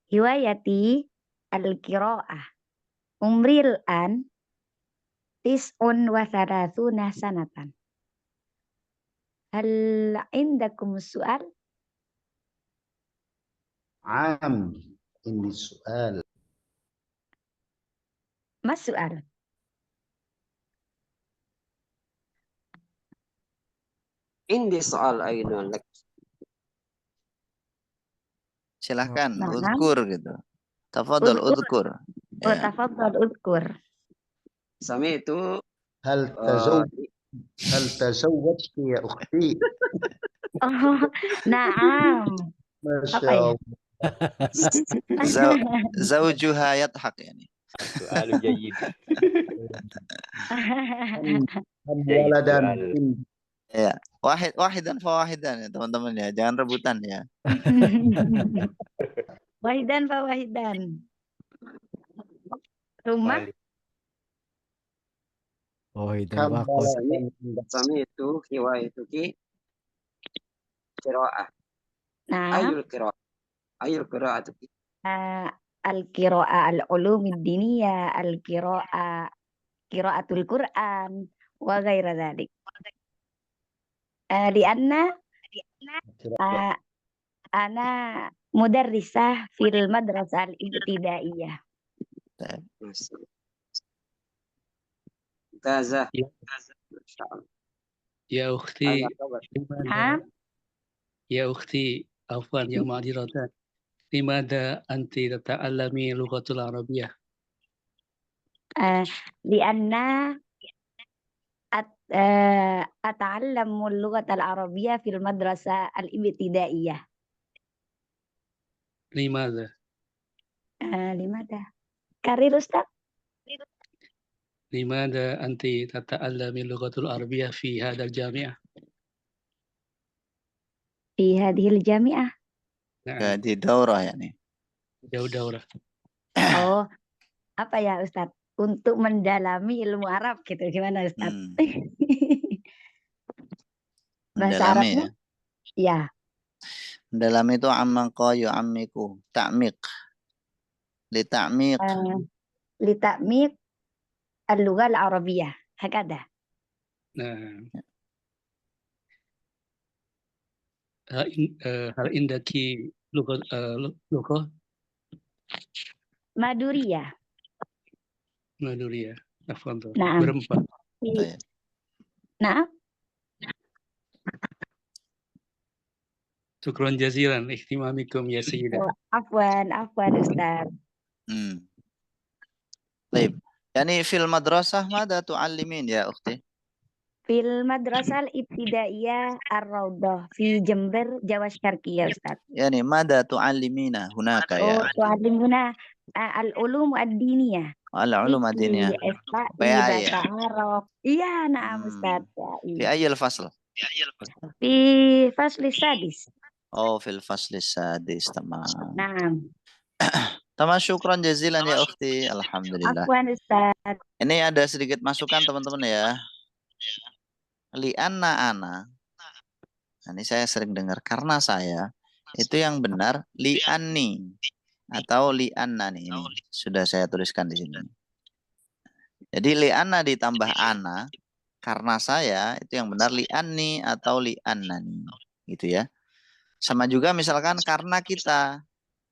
Hiwayati al-qiraah. Umril an tis'un wa thalathuna sanatan. Hal indakum su'al? Ini soal. Mas soal. Indi soal ainun lak. Silahkan, udkur gitu. Tafadhol udkur. Tafadhol udkur. Sami itu Hal tazawwajti ya ukhti. Oh, na'am. Masya Allah. Zawjuha yathaq yani. Soal jayyid. Waladan. Ya, wahidan fawahidan ya teman-teman ya, jangan rebutan ya. Wahidan fawahidan. Rumah. Wahidan faqat. Sami itu hiwayatuki qiraah. Nah. Ayul qiraah itu. Al-qiraah al-ulumid diniyah, qiraatul Quran wa ghaira dzalik. Lianna ana mudarrisah fil madrasah al-ibtidaiyah. Taza. Ya ukhti. Ya ukhti, afwan ya ma'diratan. Limada anti tata'allami lughatul arabiyyah? Lianna ata'allamu lughatal arabiyyah fil madrasah al-ibtidaiyah. Limada? Limada? Karir Ustaz? Limada anti tata'allami lughatul arabiyyah fi hadal jami'ah? Fi hadhil jami'ah. Di daurah ya nih. Daurah. Oh, apa ya Ustaz? Untuk mendalami ilmu Arab gitu. Gimana Ustaz? Bahasa Arabnya? Ya. Dalam itu ammaqa yu'ammiku. Ta'miq. Li ta'miq. لتعميق اللغة العربية هكذا. نعم. هل عندك لغة مادورية. مادورية؟ أفضل. نعم. berempat. نعم. شكرا جزيلا لاهتمامكم يا سيدة. عفوا أستاذ. طيب يعني في المدرسة ماذا تعلمين يا أختي؟ في المدرسة الابتدائية الروضة في جنبر جوا الشرقية أستاذ. يعني ماذا تعلمين هناك يا أختي؟ تعلمنا العلوم الدينية. العلوم الدينية. bahasa Arab. Iya, نعم أستاذ. في أي الفصل؟ في فصل السادس. Oh, في الفصل السادس. تمام. نعم. Tamam, syukran jazilan ya ukhti. Alhamdulillah. Afwan Ustaz. Ini ada sedikit masukan teman-teman ya. Li'anna ana. Nah, ini saya sering dengar karena saya. Itu yang benar li'anni atau li'annani ini. Sudah saya tuliskan di sini. Jadi li'anna ditambah ana karena saya itu yang benar li'anni atau li'annani. Gitu ya. Sama juga misalkan karena kita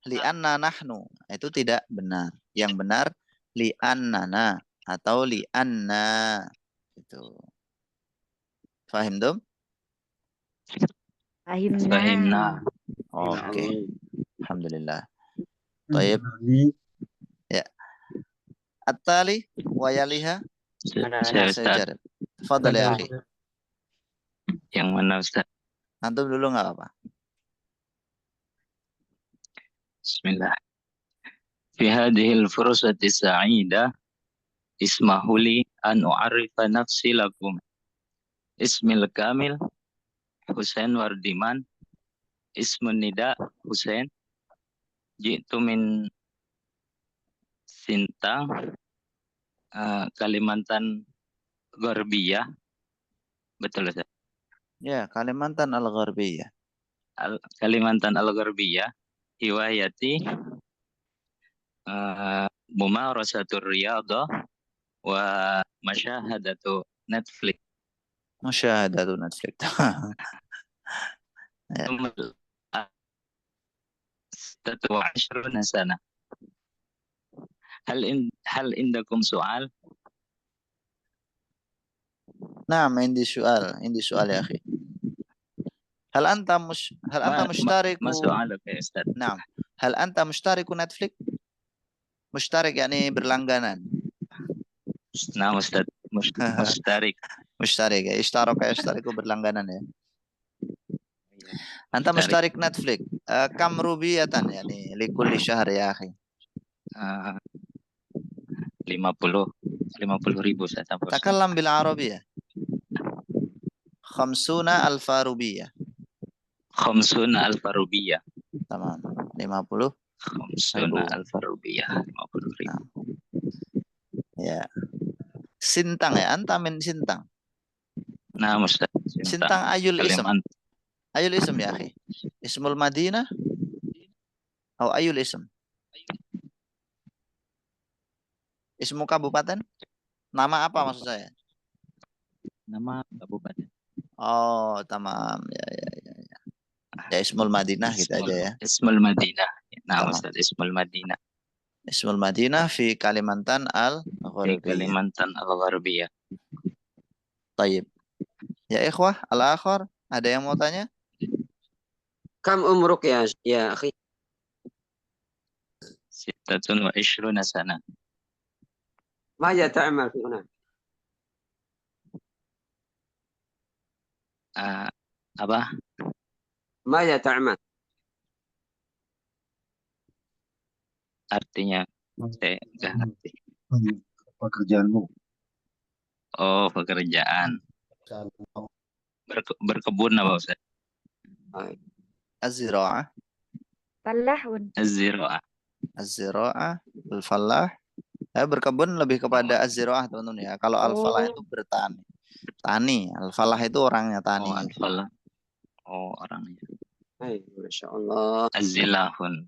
li'anna nahnu, itu tidak benar. Yang benar li'annana atau li'anna. Itu. Fahim dong? Fahimna. Oke. Alhamdulillah. Taib. Ya. At-tali wa yaliha. Saya Ustaz. Fadal ya akhi. Yang mana Ustaz? Antum dulu nggak apa-apa. Bismillah. Fi hadhil fursati sa'ida ismahu li an u'arrifa nafsi lakum. Ismil kamil Husain Wardiman. Ismun nida Husain. Jitu min Sintang, Kalimantan Gharbiyah. Betul Ustaz? Ya, Kalimantan Al-Gharbiyah. Kalimantan Al-Gharbiyah. Hiwayati mumarasatur riyadah wa masyahadatu Netflix. Masyahadatu Netflix. Ya. 26 sana. Hal indakum soal? Naam, indi soal ya akhi. هل أنت مشترك سؤالك يا أستاذ؟ نعم. هل أنت مشترك نتفليك؟ مشترك يعني berlangganan. نعم أستاذ. مشترك ya. يشترك berlangganan ya. أنت مشترك نتفليك. كم روبية يعني لكل شهر يا أخي؟ 50.000 saya tambah. تكلم بالعربية. 50,000 روبية. 50,000 rupiah. Tamam. 50. 50,000 rupiah. 50.000. Ya. Sintang ya. Anta min Sintang. Nah, Ustaz. Sintang ayul ism. Ayul ism ya akhi. Ismul Madinah. Atau ayul ism. Ismu kabupaten. Nama apa maksud saya? Nama kabupaten. Oh, tamam. Ya. Ya Ismul Madinah gitu aja ya. Ismul Madinah. Nah, Ustaz, Ismul Madinah. Ismul Madinah fi Kalimantan Al-Gharbiyah. Fi Kalimantan Al-Gharbiyah. Tayyib. Ya ikhwah, al-akhir, ada yang mau tanya? Kam umruk ya akhi? 26 sana. ماذا تعمل في هناك؟ Apa? ماذا تعمل؟ Artinya saya nggak ngerti. Pekerjaanmu. Oh, pekerjaan. Berkebun apa Ustaz? Az-zira'ah. Fallahun. Az-zira'ah. Az-zira'ah, al-fallah. Berkebun lebih kepada az-zira'ah teman-teman ya. Kalau al-falah itu bertani. Tani, al-falah itu orangnya tani. Oh, al-falah. Oh, orangnya. Hai, Masya Allah. Azilahun.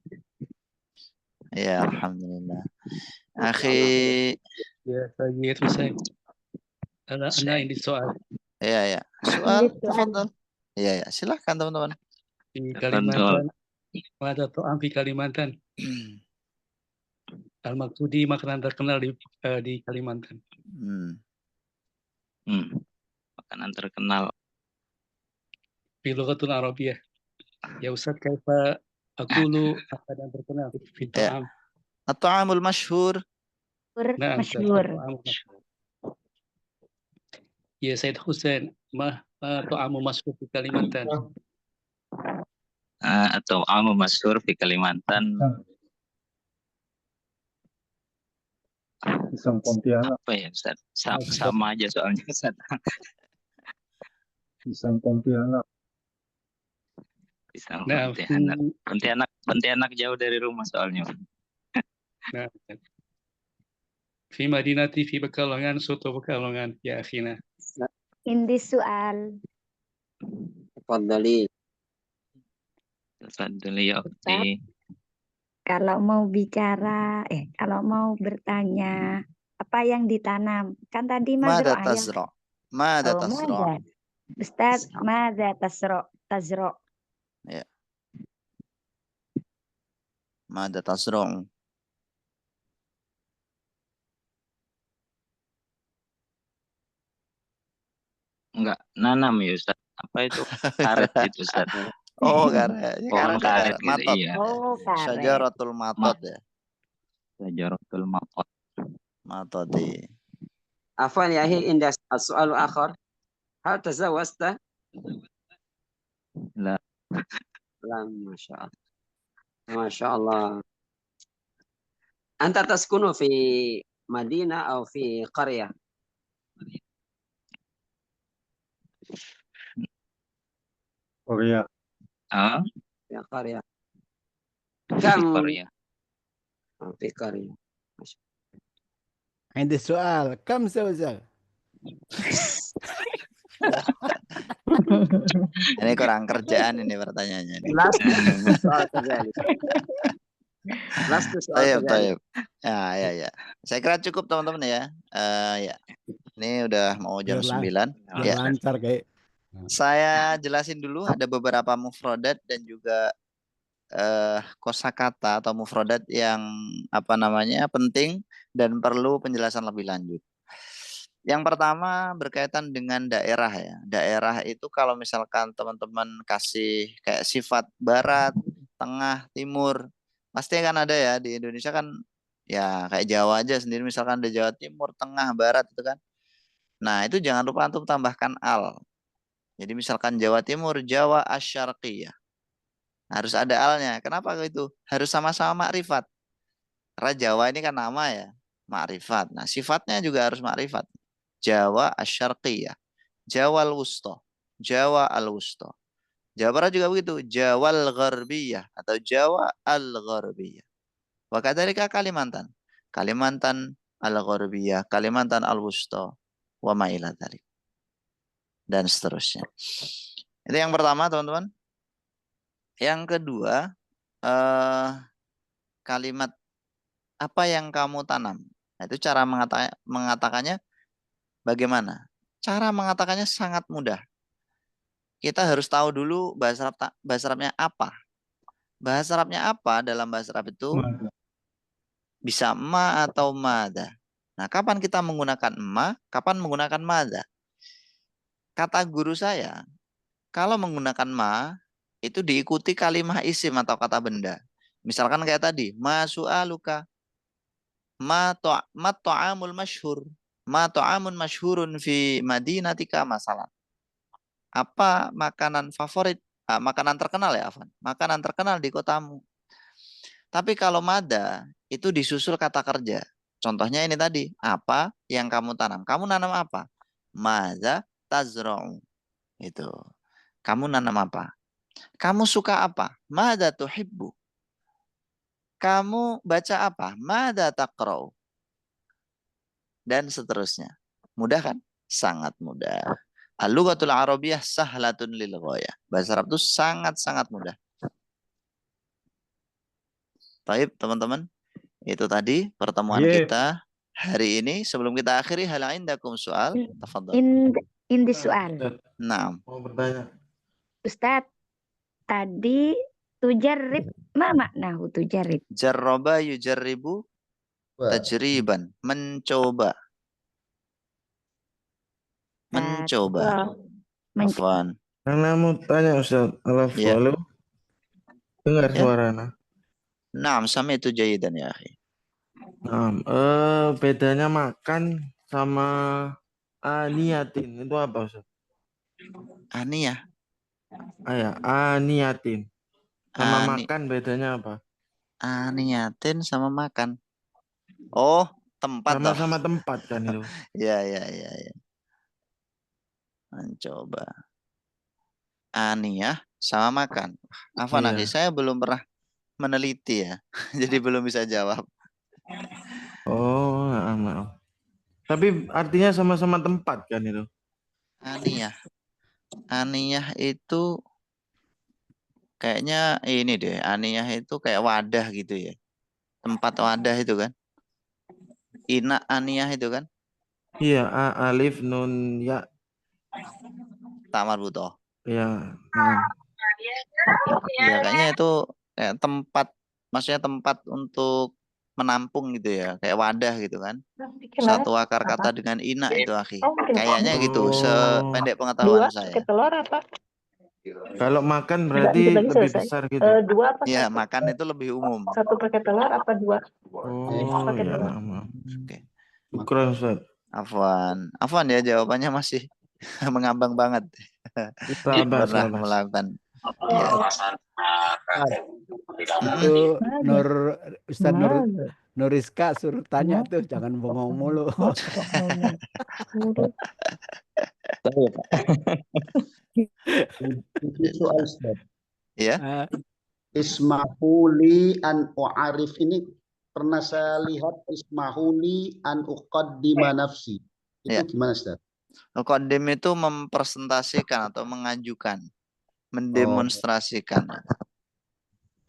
Ya, alhamdulillah. Masya Allah. Akhi, Ya, Sayyid Hussein. Ana ini soal ya. Soal, tafadhol. Ya, silahkan teman-teman. di Kalimantan. Ada to'am di Kalimantan. Al-Maksudi makanan terkenal di Kalimantan. Makanan terkenal. Di Lughatul Arabiyah. Ya Ustaz, kaifa aqulu makanan terkenal fi to'am. At-ta'amul masyhur. Nah, Masyhur. Ya Sayyid Hussein, to'amu masyhur di Kalimantan. Atau amu masyhur di Kalimantan. Pisang Pontianak. Apa ya Ustaz? Sama aja soalnya Ustaz. Pisang Pontianak. Pisang Nah, Pontianak jauh dari rumah soalnya. Nah, fi Madinati fi Pekalongan, soto Pekalongan, ya akhina. Indi soal. Tafadhali. Tafadhali ya ukhti. Kalau mau bertanya, apa yang ditanam? Kan tadi Mada mazro'ah ya. tazra. Mada Oh, tazra. mada. Ustaz, mada tazra. Ya. Mada tazra. Enggak, nanam ya Ustaz. Apa itu? Karet gitu Ustaz. Oh, karet. Pohon karet gitu, matot. iya. Oh, karet. Syajaratul matot ya. Syajaratul matot. Matoti. Afwan ya akhi, indah soal akhar. Hal tazawwajta? La. Masya Allah. Masya Allah. Anta taskunu fi Madinah atau fi qaryah? Korea. Ya qaryah. Di Korea. Fi qaryah. عندي سؤال كم زوجة؟ Ini kurang kerjaan ini pertanyaannya. Last soal kembali. Last soal kembali. Tayyib. Ya. Saya kira cukup teman-teman ya. Ya. Ini udah mau jam 9. Ya. Lancar kayak. Saya jelasin dulu ada beberapa mufrodat dan juga kosakata atau mufrodat yang penting dan perlu penjelasan lebih lanjut. Yang pertama berkaitan dengan daerah ya. Daerah itu kalau misalkan teman-teman kasih kayak sifat barat, tengah, timur, pasti kan ada ya di Indonesia kan ya kayak Jawa aja sendiri misalkan ada Jawa Timur, tengah, barat itu kan. Nah, itu jangan lupa untuk tambahkan al. Jadi misalkan Jawa Timur, Jawa Asyarqiyah. Harus ada alnya. Kenapa itu? Harus sama-sama makrifat. Karena Jawa ini kan nama ya, makrifat. Nah, sifatnya juga harus makrifat. Jawa Asyarqiyah, Jawa Al-Wusta, Jawa Al-Wusta. Jawa Barat juga begitu, Jawa Al-Gharbiyah atau Jawa Al-Gharbiyah. Wa kadzalika Kalimantan, Kalimantan Al-Gharbiyah, Kalimantan Al-Wusta, wa ma ila dzalik. Dan seterusnya. Itu yang pertama, teman-teman. Yang kedua, kalimat apa yang kamu tanam. Nah, itu cara mengatakannya bagaimana? Cara mengatakannya sangat mudah. Kita harus tahu dulu bahasa Arabnya apa. Bahasa Arabnya apa dalam bahasa Arab itu? Bisa ma atau mada. Nah, kapan kita menggunakan ma, kapan menggunakan mada? Kata guru saya, kalau menggunakan ma, itu diikuti kalimah isim atau kata benda. Misalkan kayak tadi, ma su'aluka, ma ta'amul masyhur, ma ta'amun masyhurun fi madinatika masalah. Apa makanan favorit? Makanan terkenal ya, Afan. Makanan terkenal di kotamu. Tapi kalau mada, itu disusul kata kerja. Contohnya ini tadi, apa yang kamu tanam? Kamu nanam apa? Madza tazra'u. Itu. Kamu nanam apa? Kamu suka apa? Madza tuhibbu. Kamu baca apa? Madza taqra'u. Dan seterusnya. Mudah kan? Sangat mudah. Al-lughatul arabiyyah sahlatun lil ghayah. Bahasa Arab itu sangat-sangat mudah. Baik, teman-teman. Itu tadi pertemuan kita hari ini. Sebelum kita akhiri, hal indakum soal? Tafadhol. Ini soal. Naam. Mau bertanya. Ustadz, tadi tujarrib, ma maknahu tujarrib? Jarraba yujarribu tajriban. Mencoba. Mencoba. Afwan. Ana mau tanya Ustaz, halo. Dengar suara Ana? Naam, sama itu jayidan ya akhi. Naam, bedanya makan sama aniyatin itu apa Ustaz? Aniyah. Ya, aniyatin. Sama makan bedanya apa? Aniyatin sama makan. Oh, tempat. Sama-sama tempat kan itu. Ya. Mencoba. Aniyah sama makan. Afwan akhi, saya belum pernah meneliti ya. Jadi belum bisa jawab. Oh, maaf. Tapi artinya sama-sama tempat kan itu? Aniyah. Aniyah itu kayaknya ini deh. Aniyah itu kayak wadah gitu ya. Tempat wadah itu kan. Ina aniyah itu kan? Iya, alif nun ya. Tamar butoh. Iya. Ya kayaknya itu kayak tempat, maksudnya tempat untuk menampung gitu ya, kayak wadah gitu kan. Satu akar kata dengan ina itu akhi. Kayaknya gitu, sependek pengetahuan saya. Telur apa? Kalau makan berarti lebih besar gitu. Dua apa? Ya, makan itu lebih umum. Satu pakai telur apa dua? Pakai telur. Oke. Syukran Ustaz. Afwan ya, jawabannya masih mengambang banget. Pernah melakukan. Ya. Itu Ustaz Nuriska suruh tanya tuh, jangan bengong mulu. Soal Ustaz. Ya. Ismahuli an u'arif ini pernah saya lihat ismahuli an uqaddima nafsi. Itu gimana Ustaz? Uqaddim itu mempresentasikan atau mengajukan, mendemonstrasikan.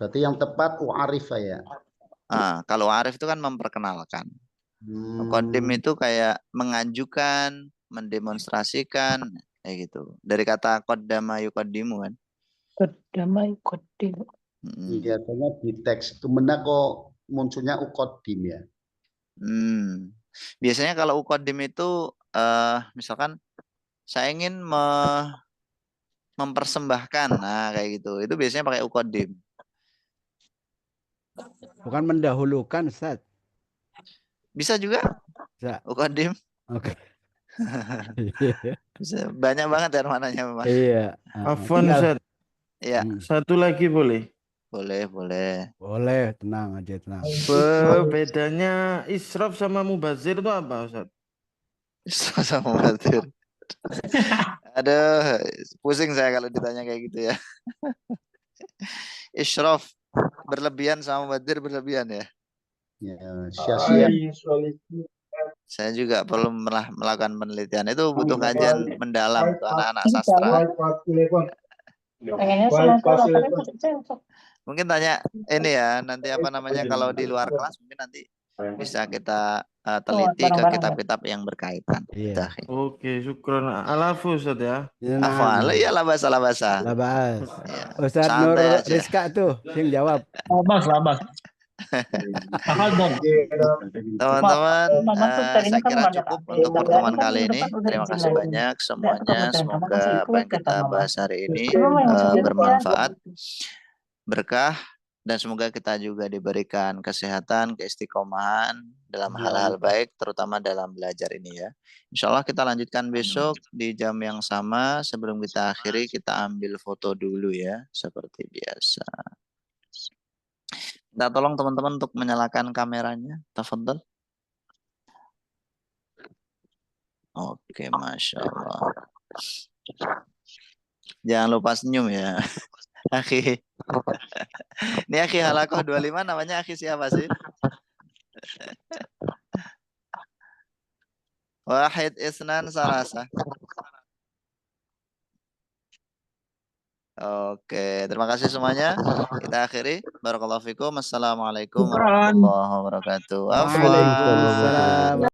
Berarti yang tepat u'arif ya. Kalau arif itu kan memperkenalkan. Uqaddim itu kayak mengajukan, mendemonstrasikan, kayak gitu. Dari kata qaddama yuqaddimu kan. Qaddama yuqaddimu. Biasanya di teks itu benar kok munculnya uqaddim ya. Biasanya kalau uqaddim itu misalkan saya ingin mempersembahkan, nah kayak gitu. Itu biasanya pakai uqaddim. Bukan mendahulukan, Ustaz. Bisa juga. Bisa. Uqaddim. Oke. Bisa. Banyak banget ya mananya memang. Iya. Afwan Ustaz. Iya. Satu lagi boleh? Boleh, tenang aja, tenang. Bedanya israf sama mubazir itu apa, Ustaz? Israf sama mubazir. Aduh, pusing saya kalau ditanya kayak gitu ya. Israf berlebihan sama mubazir berlebihan ya. Sia-sia. Saya juga perlu melakukan penelitian. Itu butuh kajian mendalam untuk anak-anak sastra. Mungkin tanya ini ya, nanti apa namanya kalau di luar kelas mungkin nanti bisa kita teliti ke kitab-kitab yang berkaitan. Iya. Oke, syukran. Alafu Ustaz ya. Afwan, ya labas. Labas. Ustaz Nur Rizka tuh yang jawab. Labas. Teman-teman, saya kira cukup untuk pertemuan kali ini. Terima kasih banyak semuanya. Semoga apa yang kita bahas hari ini bermanfaat, berkah, dan semoga kita juga diberikan kesehatan, keistiqomahan dalam hal-hal baik, terutama dalam belajar ini ya. Insya Allah kita lanjutkan besok di jam yang sama. Sebelum kita akhiri, kita ambil foto dulu ya, seperti biasa. Kita tolong teman-teman untuk menyalakan kameranya. Tafadhol. Oke, Masya Allah. Jangan lupa senyum ya. Akhi. Ini Akhi Halakoh 25 namanya Akhi siapa sih? Wahid Isnan Sarasa. Oke, terima kasih semuanya. Kita akhiri. Barakallahu fikum. Assalamualaikum Syukran. warahmatullahi wabarakatuh. Afwan. Waalaikumsalam.